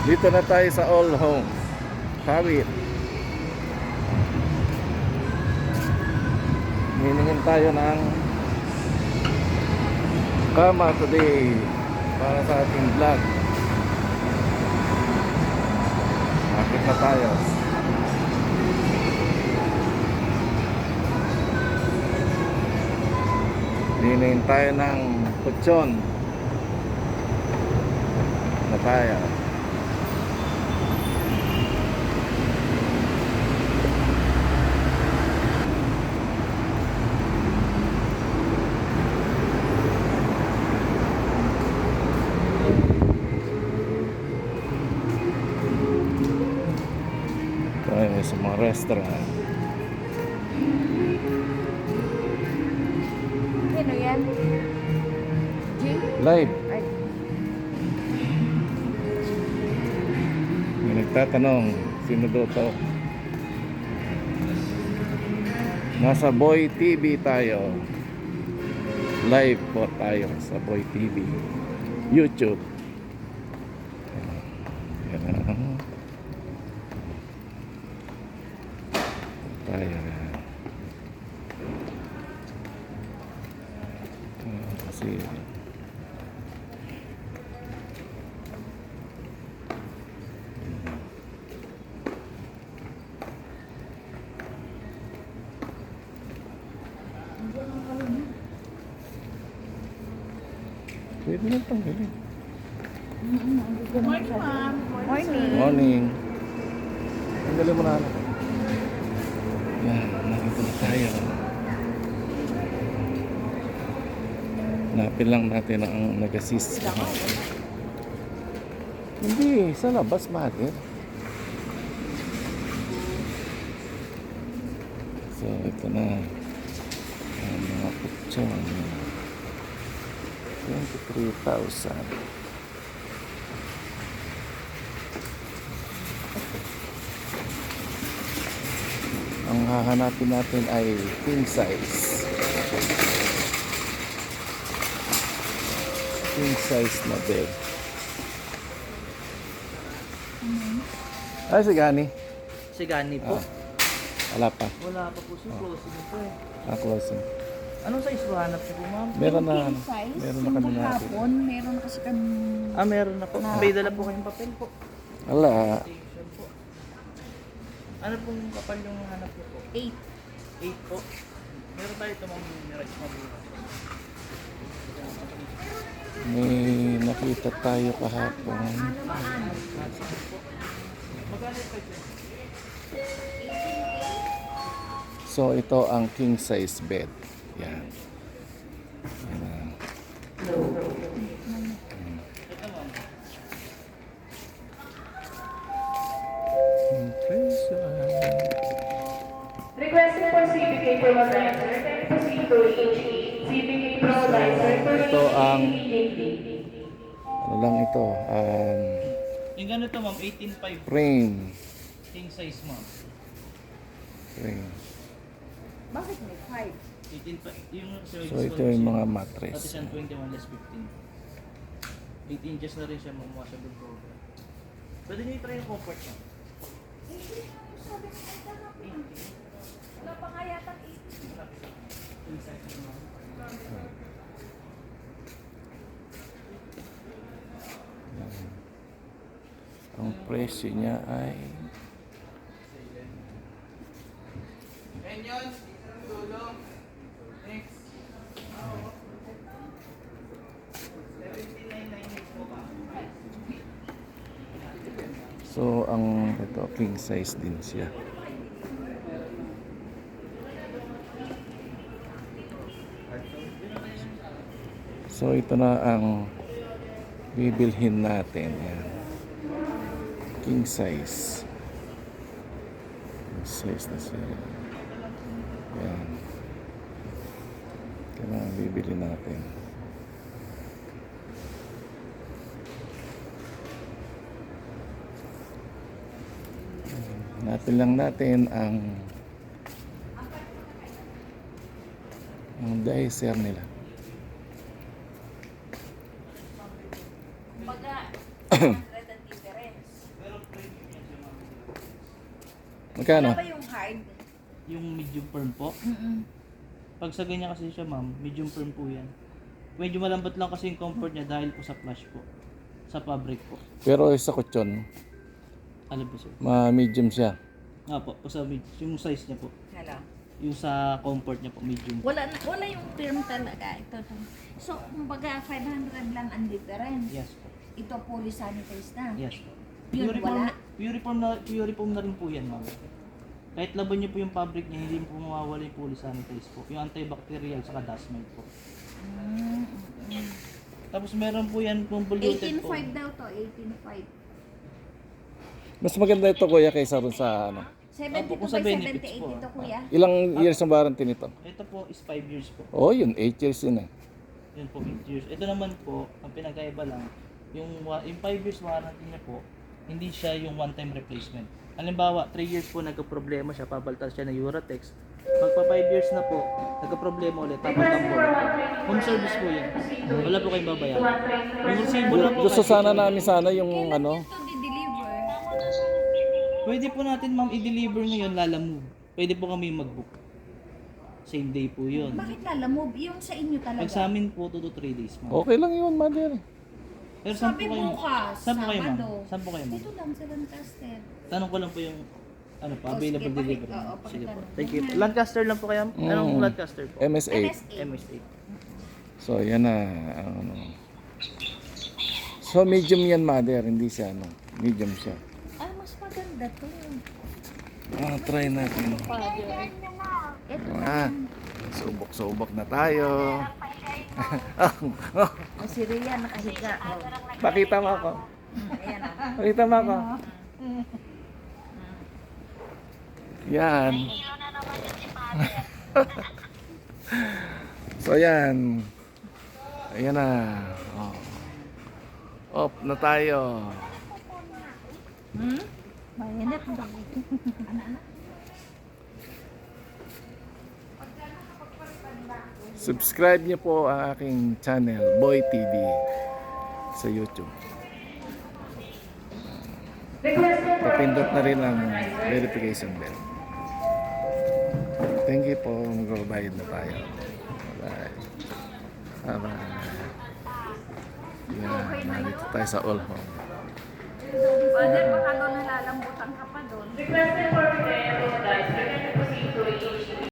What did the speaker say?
Dito na tayo sa All Home. Kawit. Hiningin tayo ng kama today para sa ating vlog. Akit na tayo. Hiningin tayo ng kutsyon na tayo. Tayo sa mga restaurant. Ano yan? Jing? Live. Ay, May nagtatanong, sino daw to? Nasa Boy TV tayo. Live po tayo sa Boy TV. YouTube. Yan. Tayo. Kasi pwede na tanggalin. morning, ma'am. Morning. Morning. Tanggalin mo na ano. Yan, nakita na tayo. Hanapin lang natin ang nag-assist. Hindi, sa labas mother. So, ito na. Ang mga kutsyon. 23,000. Ang hahanapin natin ay king size. King size na bed. Ay, si Gani. Si Gani po. Wala pa. Wala pa po si closing po eh. Closing. Anong size ba hanap niyo po, ma'am? Meron na, King size? meron na kami Yung natin. kahapon, meron kasi kami... Meron na po. May dala po kayong papel po. Wala. Station po. Ano pong kapal yung hanap niyo po? 8. 8 po. Meron tayo ito, ma'am. Mirage Mabura. May nakita tayo kahapon. Magkano yung price? So, ito ang king size bed. Yan. Yan. Ito, ma'am. Requesting for CBK Promodizer, then proceed to HE, CBK Promodizer, Ito ang ano lang ito, Yung ganito, ma'am. 18.5 frame. king size, ma'am. Frame. Bakit may 5? 18.5. Yung So, ito yung mga mattress. Pati siyang 21 less 15. 8 inches na rin siya, ma'am. Washable program. Pwede niyo i-try yung comfort, ma'am. Wala pa nga yata 8. King size, ma'am. Ang presyo niya ay And yun, dulo. Next. 17,998 po ba? so ang ito king size din siya. So ito na ang bibilhin natin. Yan. King size. King size na siya. Yan. Ito na ang bibili natin. Hanapin lang natin ang dicer nila. Baga, 100 ang difference. Magkano? Wala ba yung hard? Yung medium firm po. Pag sa ganyan kasi siya ma'am, medium firm po yan. Medyo malambot lang kasi yung comfort niya dahil po sa flash po. Sa fabric po. Pero sa kutsyon, Alam po sir. medium siya. Nga po, sa yung size niya po. Hello. Yung sa comfort niya po, medium. Wala yung firm talaga. Ito. So, kumbaga 500 lang ang difference. Yes po. Ito fully sanitized na. Yes po. Yun, wala. Puriform na rin po yan ma'am. Kahit laban niyo po yung fabric niya, hindi po mawawala yung fully sanitized po. Yung antibacterial saka dust mite po. Tapos meron po yan convoluted po. 18.5 daw to, 18.5. Mas maganda ito kuya kaysa rin sa ano. 72 Opo, kung by sa benefits 78 po. ito, kuya. Ilang years ang warranty nito? Ito po is 5 years po. Oh, yun, 8 years yun eh. Yun po, 8 years. Ito naman po, ang pinagkaiba lang, yung 5 years warranty niya po, hindi siya yung one-time replacement. Halimbawa, 3 years po nagka-problema siya, pabaltas siya ng Uratex. Pagpa 5 years na po, nagka-problema ulit, papalitan po. Home service po yan. Wala po kayong babayaran. Yung resibo lang po. Gusto sana namin yung ano. Ito di-deliver. Pwede po natin ma'am i-deliver ngayon, lalamove. Pwede po kami mag-book. Same day po yun. Bakit lalamove? Yung sa inyo talaga. Pag sa amin po, 2 to 3 days ma'am. Okay lang yun, mother. Pero saan Sabi po kayo? bukas, Saan po kayo ma'am? Sabado. Saan po kayo ma'am? Dito lang sa Lancaster. Tanong ko lang po yung ano pa, Oh, available sige, delivery. oo, Sige po. pakitanong. Thank you. Lancaster lang po kayo? Anong Mm. Lancaster po? MS8. MSA. MS8. So, yan na. Ano. So, medium yan, mother. Hindi siya, ano. Medium siya. Ah, mas maganda to. Try natin. Ito Subok-subok na tayo. si Rhea nakahiga. Oh. Pakita mo ako. Ayan ah. Pakita mo ako. Yan. So, yan. Ayan na. Oh. Off na tayo. Mainit ba? Subscribe niyo po ang aking channel, Boy TV, sa YouTube. Papindot na rin ang verification bell. Thank you po. Magbabayad na tayo. Bye. Bye. Yan. Nandito tayo sa All Home. Father, baka doon nalalambutan ka pa doon. Requested for payment, guys.